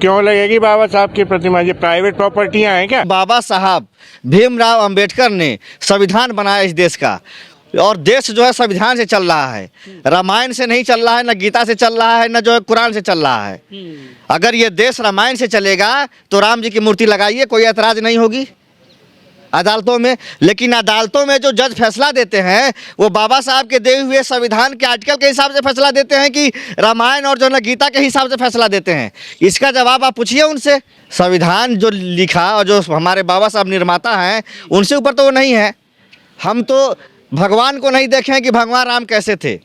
क्यों लगेगी बाबा साहब की प्रतिमा? ये प्राइवेट प्रॉपर्टियां हैं क्या? बाबा साहब भीमराव अंबेडकर ने संविधान बनाया इस देश का, और देश जो है संविधान से चल रहा है, रामायण से नहीं चल रहा है, न गीता से चल रहा है, न जो है कुरान से चल रहा है। अगर ये देश रामायण से चलेगा तो राम जी की मूर्ति लगाइए, कोई ऐतराज़ नहीं होगी अदालतों में। लेकिन अदालतों में जो जज फैसला देते हैं वो बाबा साहब के दिए हुए संविधान के आर्टिकल के हिसाब से फैसला देते हैं कि रामायण और जो है गीता के हिसाब से फैसला देते हैं। इसका जवाब आप पूछिए उनसे। संविधान जो लिखा और जो हमारे बाबा साहब निर्माता हैं उनसे ऊपर तो वो नहीं है। हम तो भगवान को नहीं देखे हैं कि भगवान राम कैसे थे,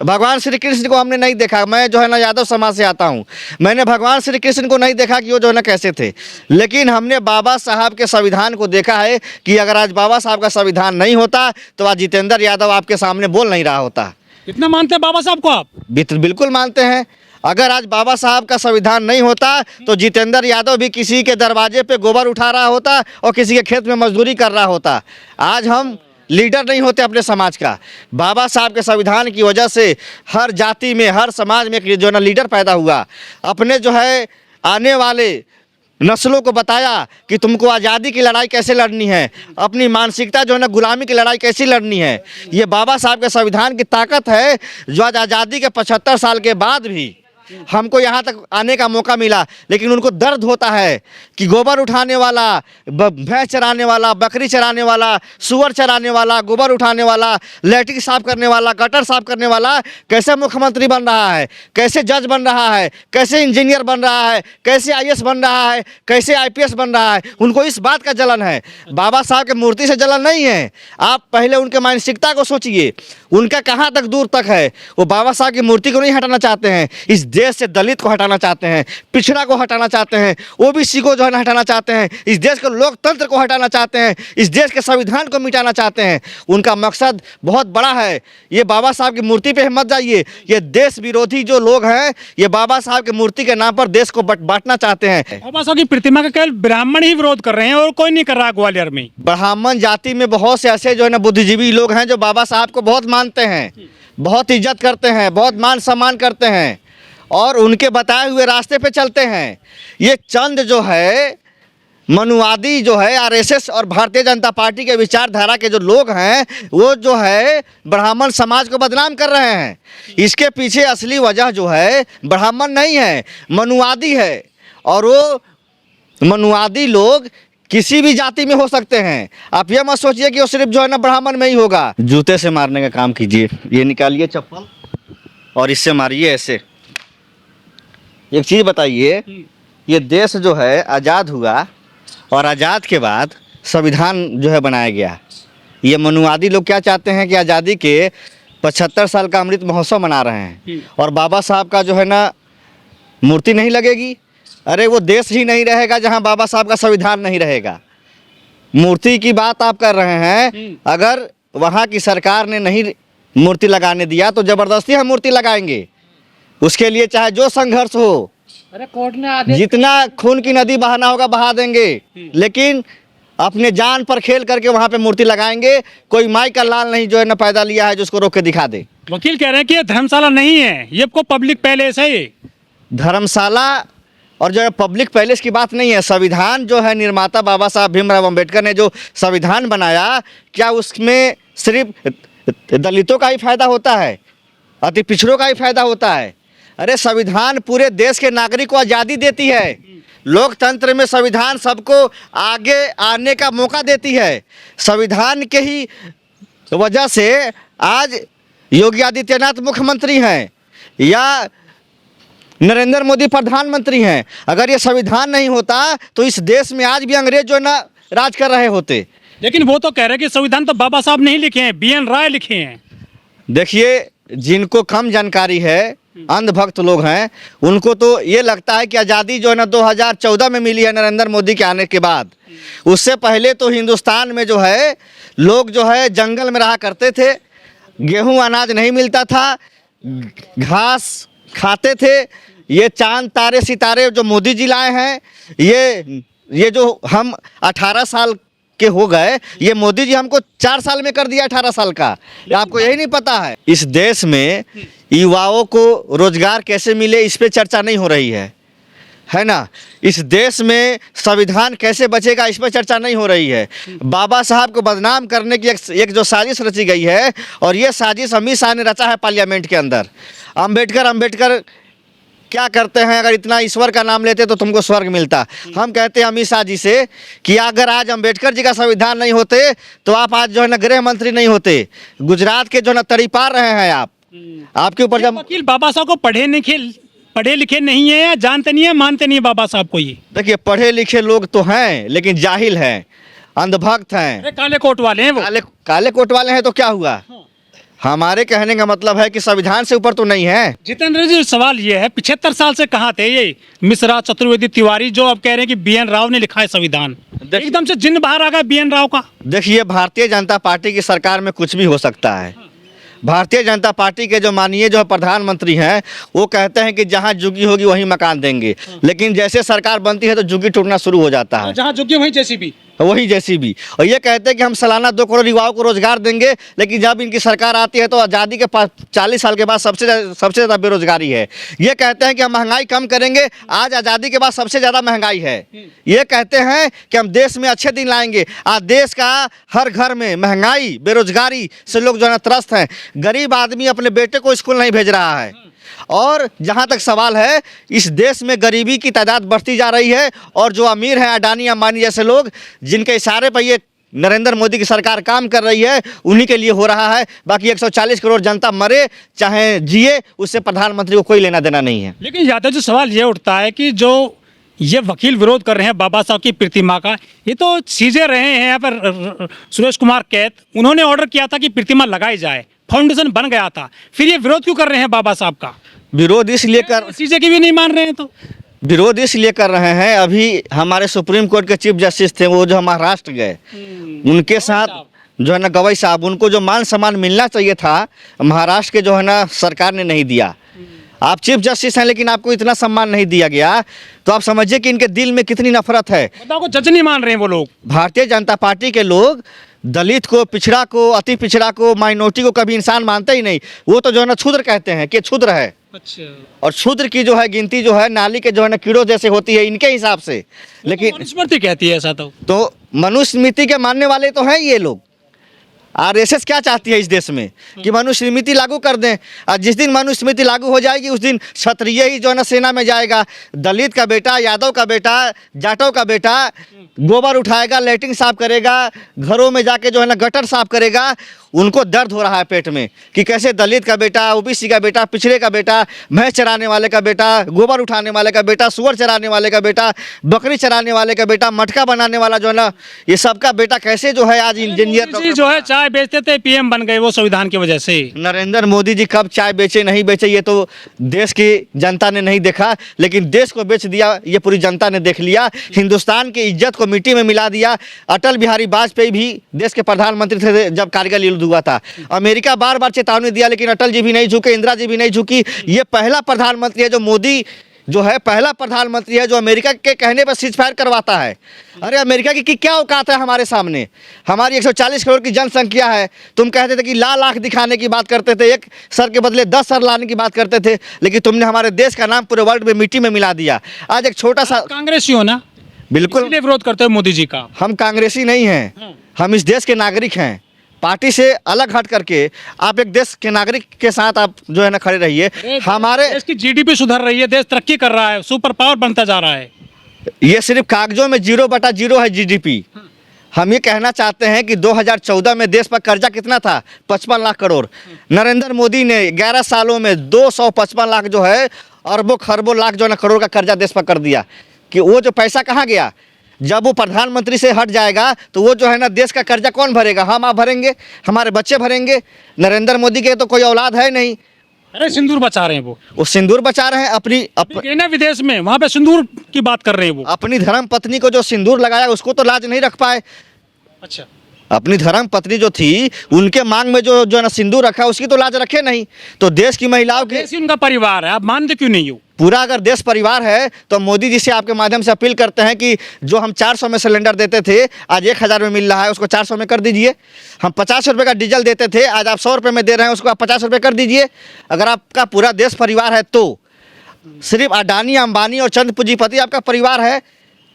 भगवान श्री कृष्ण को हमने नहीं देखा। मैं जो है ना यादव समाज से आता हूँ, मैंने भगवान श्री कृष्ण को नहीं देखा कि वो जो है ना कैसे थे। लेकिन हमने बाबा साहब के संविधान को देखा है कि अगर आज बाबा साहब का संविधान नहीं होता तो आज जितेंद्र यादव आपके सामने बोल नहीं रहा होता। कितना मानते हैं बाबा साहब को आप? बिल्कुल मानते हैं। अगर आज बाबा साहब का संविधान नहीं होता तो जितेंद्र यादव भी किसी के दरवाजे पे गोबर उठा रहा होता और किसी के खेत में मजदूरी कर रहा होता। आज हम लीडर नहीं होते अपने समाज का। बाबा साहब के संविधान की वजह से हर जाति में, हर समाज में एक जो है ना लीडर पैदा हुआ। अपने जो है आने वाले नस्लों को बताया कि तुमको आज़ादी की लड़ाई कैसे लड़नी है, अपनी मानसिकता जो है ना गुलामी की लड़ाई कैसी लड़नी है। ये बाबा साहब के संविधान की ताकत है जो आज आज़ादी के 75 साल के बाद भी हमको यहाँ तक आने का मौका मिला। लेकिन उनको दर्द होता है कि गोबर उठाने वाला, भैंस चराने वाला, बकरी चराने वाला, सुअर चराने वाला, गोबर उठाने वाला, लैट्रिन साफ करने वाला, गटर साफ करने वाला कैसे मुख्यमंत्री बन रहा है, कैसे जज बन रहा है, कैसे इंजीनियर बन रहा है, कैसे आईएएस बन रहा है, कैसे आईपीएस बन रहा है। उनको इस बात का जलन है। बाबा साहब के मूर्ति से जलन नहीं है। आप पहले उनके मानसिकता को सोचिए, उनका कहाँ तक दूर तक है। वो बाबा साहब की मूर्ति को नहीं हटाना चाहते हैं, इस देश से दलित को हटाना चाहते हैं, पिछड़ा को हटाना चाहते हैं, ओबीसी को जो है ना हटाना चाहते हैं, इस देश के लोकतंत्र को हटाना चाहते हैं, इस देश के संविधान को मिटाना चाहते हैं। उनका मकसद बहुत बड़ा है। ये बाबा साहब की मूर्ति पे मत जाइए। ये देश विरोधी जो लोग हैं ये बाबा साहब की मूर्ति के नाम पर देश को बांटना चाहते हैं। बाबा साहब की प्रतिमा का केवल ब्राह्मण ही विरोध कर रहे हैं और कोई नहीं कर रहा ग्वालियर में। ब्राह्मण जाति में बहुत से ऐसे जो है ना बुद्धिजीवी लोग हैं जो बाबा साहब को बहुत मानते हैं, बहुत इज्जत करते हैं, बहुत मान सम्मान करते हैं और उनके बताए हुए रास्ते पे चलते हैं। ये चंद जो है मनुवादी जो है आरएसएस और भारतीय जनता पार्टी के विचारधारा के जो लोग हैं वो जो है ब्राह्मण समाज को बदनाम कर रहे हैं। इसके पीछे असली वजह जो है ब्राह्मण नहीं है, मनुवादी है। और वो मनुवादी लोग किसी भी जाति में हो सकते हैं। आप ये मत सोचिए कि वो सिर्फ जो है ना ब्राह्मण में ही होगा। जूते से मारने का काम कीजिए। ये निकालिए चप्पल और इससे मारिए ऐसे। एक चीज़ बताइए, ये देश जो है आज़ाद हुआ और आज़ाद के बाद संविधान जो है बनाया गया। ये मनुवादी लोग क्या चाहते हैं कि आज़ादी के 75 साल का अमृत महोत्सव मना रहे हैं और बाबा साहब का जो है ना मूर्ति नहीं लगेगी। अरे वो देश ही नहीं रहेगा जहां बाबा साहब का संविधान नहीं रहेगा। मूर्ति की बात आप कर रहे हैं, अगर वहाँ की सरकार ने नहीं मूर्ति लगाने दिया तो ज़बरदस्ती हम मूर्ति लगाएंगे। उसके लिए चाहे जो संघर्ष हो, अरे कोर्ट ने आदेश, जितना खून की नदी बहाना होगा बहा देंगे, लेकिन अपने जान पर खेल करके वहाँ पे मूर्ति लगाएंगे। कोई माई का लाल नहीं जो है ना पैदा लिया है जो उसको रोक के दिखा दे। वकील कह रहे हैं कि ये धर्मशाला नहीं है, ये को पब्लिक पैलेस है। ये धर्मशाला और जो है पब्लिक पैलेस की बात नहीं है। संविधान जो है निर्माता बाबा साहब भीमराव अंबेडकर ने जो संविधान बनाया, क्या उसमें सिर्फ दलितों का ही फायदा होता है, अति पिछड़ों का ही फायदा होता है? अरे संविधान पूरे देश के नागरिक को आज़ादी देती है। लोकतंत्र में संविधान सबको आगे आने का मौका देती है। संविधान के ही वजह से आज योगी आदित्यनाथ मुख्यमंत्री हैं या नरेंद्र मोदी प्रधानमंत्री हैं। अगर ये संविधान नहीं होता तो इस देश में आज भी अंग्रेज जो है ना राज कर रहे होते। लेकिन वो तो कह रहे हैं कि संविधान तो बाबा साहब नहीं लिखे हैं, बीएन राय लिखे हैं। देखिए, जिनको कम जानकारी है, अंधभक्त लोग हैं, उनको तो ये लगता है कि आज़ादी जो है ना 2014 में मिली है नरेंद्र मोदी के आने के बाद। उससे पहले तो हिंदुस्तान में जो है लोग जो है जंगल में रहा करते थे, गेहूं अनाज नहीं मिलता था, घास खाते थे। ये चांद तारे सितारे जो मोदी जी लाए हैं, ये जो हम 18 साल के हो गए, ये मोदी जी हमको 4 साल में कर दिया 18 साल का। आपको यही नहीं पता है? इस देश में युवाओं को रोजगार कैसे मिले इस पे चर्चा नहीं हो रही है। है ना, इस देश में संविधान कैसे बचेगा इस पर चर्चा नहीं हो रही है। बाबा साहब को बदनाम करने की एक जो साजिश रची गई है, और ये साजिश अमित शाह ने रचा है पार्लियामेंट के अंदर। अंबेडकर क्या करते हैं, अगर इतना ईश्वर का नाम लेते तो तुमको स्वर्ग मिलता। हम कहते हैं अमित शाह जी से कि अगर आज अंबेडकर जी का संविधान नहीं होते तो आप आज जो है ना गृह मंत्री नहीं होते। गुजरात के जो है ना तड़ीपार रहे हैं आप, आपके ऊपर जब वकील बाबा साहब को पढ़े लिखे नहीं है या जानते नहीं है, मानते नहीं है बाबा साहब को। ये देखिए, पढ़े लिखे लोग तो हैं लेकिन जाहिल हैं, अंधभक्त हैं। अरे काले कोट वाले हैं वो। काले कोट वाले हैं तो क्या हुआ? हमारे कहने का मतलब है कि संविधान से ऊपर तो नहीं है। जितेंद्र जी, सवाल ये है 75 साल से कहाँ थे ये मिश्रा, चतुर्वेदी, तिवारी, जो अब कह रहे हैं कि बीएन राव ने लिखा है संविधान, एकदम से जिन्न बाहर आ गया बीएन राव का। देखिए, भारतीय जनता पार्टी की सरकार में कुछ भी हो सकता है। भारतीय जनता पार्टी के जो माननीय जो प्रधानमंत्री हैं वो कहते हैं कि जहां झुग्गी होगी वहीं मकान देंगे, लेकिन जैसे सरकार बनती है तो झुग्गी टूटना शुरू हो जाता है। जहाँ झुग्गी वहीं जेसीबी, वही JCB। और ये कहते हैं कि हम सालाना 2 करोड़ युवाओं को रोजगार देंगे, लेकिन जब इनकी सरकार आती है तो आज़ादी के 40 साल के बाद सबसे ज़्यादा बेरोजगारी है। ये कहते हैं कि हम महंगाई कम करेंगे, आज आज़ादी के बाद सबसे ज़्यादा महंगाई है। ये कहते हैं कि हम देश में अच्छे दिन लाएंगे, आज देश का हर घर में महंगाई बेरोजगारी से लोग जो है ना त्रस्त हैं। गरीब आदमी अपने बेटे को स्कूल नहीं भेज रहा है। और जहाँ तक सवाल है, इस देश में गरीबी की तादाद बढ़ती जा रही है, और जो अमीर हैं अडानी अंबानी जैसे लोग, जिनके इशारे पर ये नरेंद्र मोदी की सरकार काम कर रही है, उन्हीं के लिए हो रहा है। बाकी 140 करोड़ जनता मरे चाहे जिए, उससे प्रधानमंत्री को कोई लेना देना नहीं है। लेकिन यादव जी, सवाल ये उठता है कि जो ये वकील विरोध कर रहे हैं बाबा साहब की प्रतिमा का, ये तो सीजे रहे हैं यहाँ पर सुरेश कुमार कैत, उन्होंने ऑर्डर किया था कि प्रतिमा लगाई जाए, फाउंडेशन बन गया था, फिर ये विरोध क्यों कर रहे हैं बाबा साहब का? विरोध इसलिए कर सीजे की भी नहीं मान रहे हैं तो विरोध इसलिए कर रहे हैं, अभी हमारे सुप्रीम कोर्ट के चीफ जस्टिस थे वो जो महाराष्ट्र गए, उनके साथ जो है ना गवई साहब, उनको जो मान सम्मान मिलना चाहिए था महाराष्ट्र के जो है ना सरकार ने नहीं दिया। आप चीफ जस्टिस हैं लेकिन आपको इतना सम्मान नहीं दिया गया, तो आप समझिए कि इनके दिल में कितनी नफरत है। बताओ, जज नहीं मान रहे हैं वो लोग। भारतीय जनता पार्टी के लोग दलित को, पिछड़ा को, अति पिछड़ा को, माइनॉरिटी को कभी इंसान मानते ही नहीं। वो तो जो है ना क्षुद्र कहते हैं कि क्षुद्र है। अच्छा। और क्षुद्र की जो है गिनती जो है नाली के जो है ना कीड़ों जैसे होती है इनके हिसाब से। लेकिन मनुस्मृति कहती है ऐसा। तो मनुस्मृति के मानने वाले तो हैं ये लोग। RSS क्या चाहती है इस देश में कि मनुस्मृति लागू कर दें, और जिस दिन मनुस्मृति लागू हो जाएगी उस दिन क्षत्रिय ही जो है ना सेना में जाएगा। दलित का बेटा, यादव का बेटा, जाटों का बेटा गोबर उठाएगा, लैट्रिन साफ करेगा, घरों में जाके जो है ना गटर साफ करेगा। उनको दर्द हो रहा है पेट में कि कैसे दलित का बेटा, OBC का बेटा, पिछड़े का बेटा, भैंस चराने वाले का बेटा, गोबर उठाने वाले का बेटा, सुअर चराने वाले का बेटा, बकरी चराने वाले का बेटा, मटका बनाने वाला जो है ना, ये सबका बेटा कैसे जो है आज इंजीनियर जो है चाय बेचते थे, PM बन गए वो संविधान की वजह से। नरेंद्र मोदी जी कब चाय बेचे नहीं बेचे ये तो देश की जनता ने नहीं देखा, लेकिन देश को बेच दिया ये पूरी जनता ने देख लिया। हिंदुस्तान की इज्जत को मिट्टी में मिला दिया। अटल बिहारी वाजपेयी भी देश के प्रधानमंत्री थे जब कारगिल युद्ध हुआ था। अमेरिका बार बार चेतावनी दिया लेकिन अटल जी भी नहीं झुके, इंदिरा जी भी नहीं झुकी। ये पहला प्रधानमंत्री है जो मोदी जो है पहला प्रधानमंत्री है जो अमेरिका के कहने पर सीज फायर करवाता है। अरे अमेरिका की क्या औकात है हमारे सामने? हमारी 140 करोड़ की जनसंख्या है। तुम कहते थे कि लाल आंख दिखाने की बात करते थे, एक सर के बदले 10 सर लाने की बात करते थे, लेकिन तुमने हमारे देश का नाम पूरे वर्ल्ड में मिट्टी में मिला दिया। आज एक छोटा सा कांग्रेसी हो ना, बिल्कुल इसलिए विरोध करते हो मोदी जी का। हम कांग्रेसी नहीं हैं, हम इस देश के नागरिक हैं। पार्टी से अलग हट करके आप एक देश के नागरिक के साथ आप जो है ना खड़े रहिए। हमारे देश की GDP सुधर रही है, देश तरक्की कर रहा है, सुपर पावर बनता जा रहा है। ये सिर्फ कागजों में 0/0 है GDP। हम ये कहना चाहते हैं कि 2014 में देश पर कर्जा कितना था? 55 लाख करोड़। नरेंद्र मोदी ने 11 सालों में 255 लाख जो है अरबों खरबों लाख जो है ना करोड़ का कर्जा देश पर कर दिया। कि वो जो पैसा कहाँ गया? जब वो प्रधानमंत्री से हट जाएगा तो वो जो है ना देश का कर्जा कौन भरेगा? हम आप भरेंगे, हमारे बच्चे भरेंगे। नरेंद्र मोदी के तो कोई औलाद है नहीं। अरे सिंदूर बचा रहे हैं वो सिंदूर बचा रहे हैं अपनी ना विदेश में, वहाँ पे सिंदूर की बात कर रहे हैं वो। अपनी धर्म पत्नी को जो सिंदूर लगाया उसको तो लाज नहीं रख पाए। अच्छा, अपनी धर्म पत्नी जो थी उनके मांग में जो है ना सिंदूर रखा उसकी तो लाज रखे नहीं। तो देश की महिलाओं के उनका परिवार है, आप मानते क्यों नहीं हो? पूरा अगर देश परिवार है तो मोदी जी से आपके माध्यम से अपील करते हैं कि जो हम 400 में सिलेंडर देते थे आज 1000 में मिल रहा है, उसको 400 में कर दीजिए। हम 50 रुपये का डीजल देते थे, आज आप 100 रुपये में दे रहे हैं, उसको आप 50 रुपये कर दीजिए। अगर आपका पूरा देश परिवार है तो सिर्फ अडानी अंबानी और चंद पूंजीपति आपका परिवार है,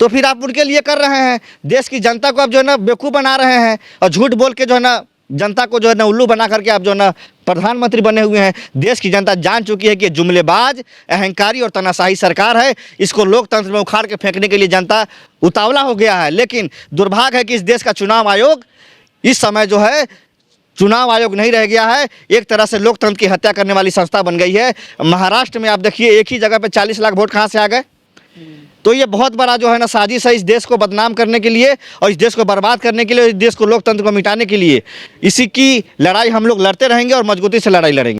तो फिर आप उनके लिए कर रहे हैं। देश की जनता को आप जो है ना बेवकूफ़ बना रहे हैं और झूठ बोल के जो है ना जनता को जो है ना उल्लू बना करके आप जो है ना प्रधानमंत्री बने हुए हैं। देश की जनता जान चुकी है कि ये जुमलेबाज, अहंकारी और तानाशाही सरकार है। इसको लोकतंत्र में उखाड़ के फेंकने के लिए जनता उतावला हो गया है। लेकिन दुर्भाग्य है कि इस देश का चुनाव आयोग इस समय जो है चुनाव आयोग नहीं रह गया है, एक तरह से लोकतंत्र की हत्या करने वाली संस्था बन गई है। महाराष्ट्र में आप देखिए एक ही जगह पे 40 लाख वोट कहाँ से आ गए। तो ये बहुत बड़ा जो है ना साजिश है इस देश को बदनाम करने के लिए और इस देश को बर्बाद करने के लिए, इस देश को लोकतंत्र को मिटाने के लिए। इसी की लड़ाई हम लोग लड़ते रहेंगे और मजबूती से लड़ाई लड़ेंगे।